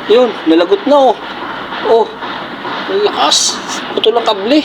Yun, nalagot na oh. Oh, ang lakas. Putol ang kable.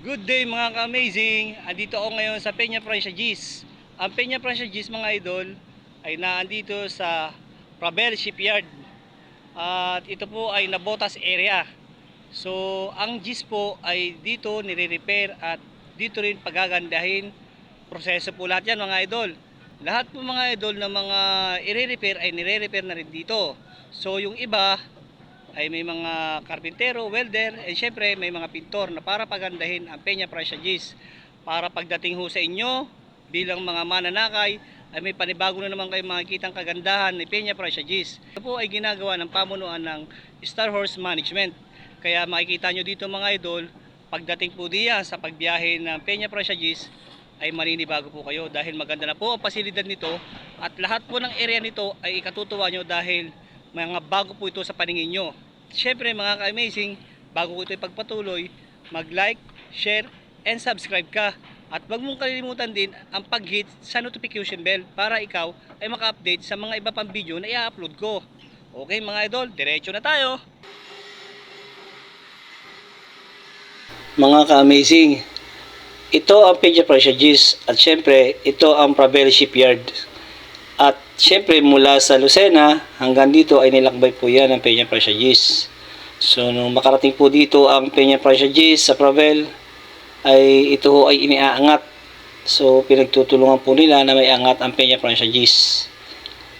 Good day mga ka-amazing. Andito ako ngayon sa Peña Francia Gis. Ang Peña Francia Gis mga idol ay naandito sa Ravel Shipyard. At ito po ay Nabotas area. So ang Gis po ay dito nire-repair at dito rin pagagandahin. Proseso po lahat yan mga idol. Lahat po mga idol na mga i-repair ay nire-repair na rin dito. So yung iba ay may mga karpintero, welder, and syempre may mga pintor na para pagandahin ang Peña Francia Gis. Para pagdating ho sa inyo bilang mga mananakay ay may panibago na naman kayong makikitang kagandahan ni Peña Francia Gis. Ito po ay ginagawa ng pamunuan ng Star Horse Management. Kaya makikita nyo dito mga idol, pagdating po diyan sa pagbiyahe ng Peña Francia Gis ay maninibago po kayo dahil maganda na po ang pasilidad nito at lahat po ng area nito ay ikatutuwa nyo dahil mga bago po ito sa paningin nyo. Siyempre mga ka-amazing, bago ko ito ipagpatuloy, mag-like, share, and subscribe ka. At wag mong kalilimutan din ang pag-hit sa notification bell para ikaw ay maka-update sa mga iba pang video na i-upload ko. Okay mga idol, diretso na tayo! Mga ka-amazing, ito ang Peña Francia Gis at syempre ito ang Ravel Shipyard. At syempre mula sa Lucena hanggang dito ay nilakbay po yan ang Peña Francia Gis. So nung makarating po dito ang Peña Francia Gis sa Ravel ay ito ho ay iniaangat. So pinagtutulungan po nila na may angat ang Peña Francia Gis.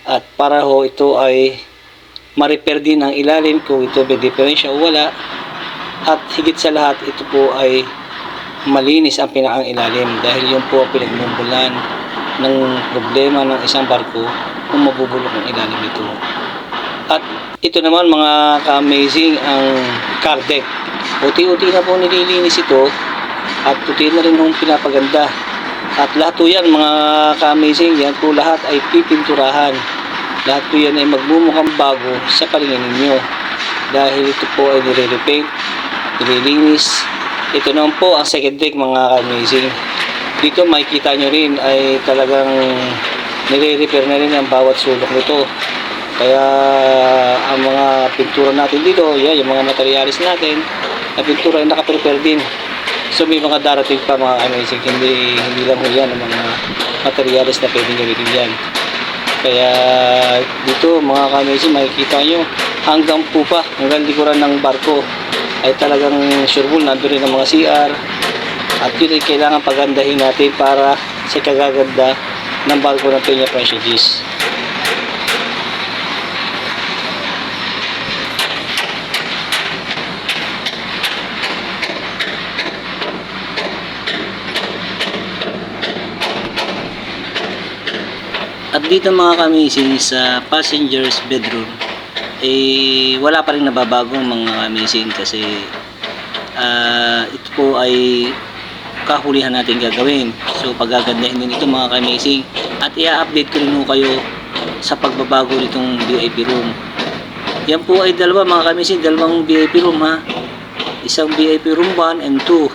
At para ho ito ay ma-repair din ang ilalim kung ito may diferensya o wala. At higit sa lahat ito po ay malinis ang pinakang ilalim dahil yun po ang pinagmumulan ng problema ng isang barko kung mabubulok ang ilalim nito. At ito naman mga ka-amazing ang car deck. Uti-uti na po nililinis ito at puti na rin yung pinapaganda. At lahat po yan mga ka-amazing, yan po lahat ay pipinturahan. Lahat po yan ay magmumukhang bago sa paningin ninyo dahil ito po ay nire-repaint, nililinis. Ito naman po ang second deck mga ka-amazing. Dito makikita nyo rin ay talagang nire-repair na rin ang bawat sulok nito. Kaya ang mga pintura natin dito, yan, yung mga materialis natin na pintura ay nakaprepare din. So may mga darating pa mga amazing, hindi lang ho yan ang mga materialis na pwedeng gamitin yan. Kaya dito mga amazing makikita nyo hanggang pupa, hanggang likuran ng barko ay talagang sureball nandun rin ang mga CR. At yun ay kailangan pagandahin natin para sa kagaganda ng barko ng Peña Francia Gis. At dito mga kamising sa passengers bedroom eh wala pa rin nababago mga kamising kasi ito po ay kahulihan natin gagawin. So pagagandahin din ito mga ka-amazing at i-update ko rin po kayo sa pagbabago nitong VIP room. Yan po ay dalawa mga ka-amazing, dalawang VIP room ha. Isang VIP room 1 and 2.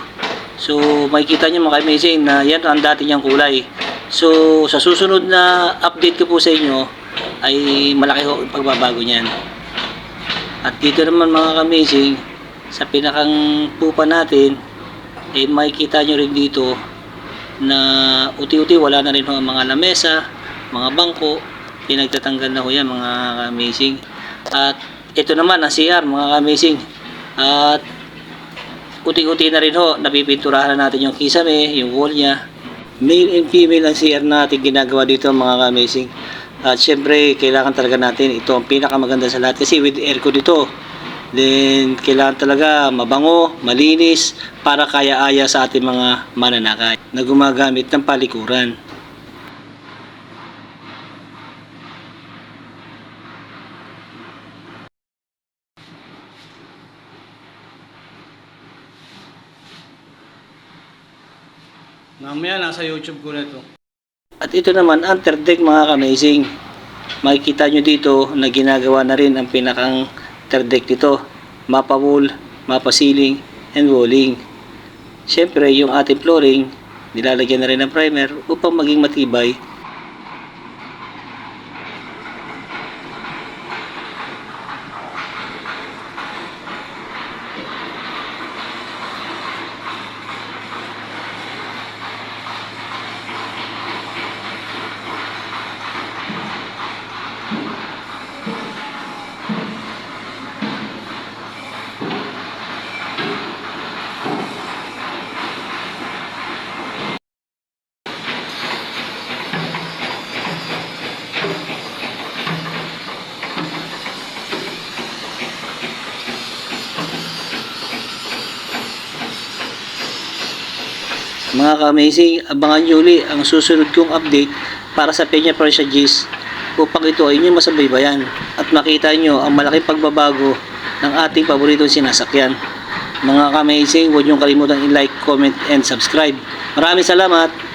So makikita nyo mga ka-amazing na yan ang dati niyang kulay. So sa susunod na update ko po sa inyo ay malaki ho ang pagbabago niyan. At dito naman mga ka-amazing sa pinakang pupa natin eh makikita nyo rin dito na uti-uti wala na rin ang mga lamesa, mga bangko, pinagtatanggal na ho yan mga amazing. At ito naman ang CR mga amazing. At uti-uti na rin ho, napipinturahan na natin yung kisame, yung wall nya. Male and female ang CR natin ginagawa dito mga amazing. At syempre kailangan talaga natin, ito ang pinakamaganda sa lahat kasi with aircon dito. Then kailangan talaga mabango, malinis para kaya-aya sa ating mga mananakay na gumagamit ng palikuran. Mamaya nasa YouTube ko na ito. At ito naman underdeck mga ka-amazing. Makikita nyo dito na ginagawa na rin ang pinakang underdeck dito. Mapa wall, mapa ceiling, and walling. Siyempre yung ating flooring, nilalagyan na rin ng primer upang maging matibay. Mga ka-amazing, abangan nyo uli ang susunod kong update para sa Peña Francia Gis upang ito ay inyong masabaybayan at makita nyo ang malaking pagbabago ng ating paboritong sinasakyan. Mga ka-amazing, huwag nyo kalimutang i-like, comment, and subscribe. Maraming salamat!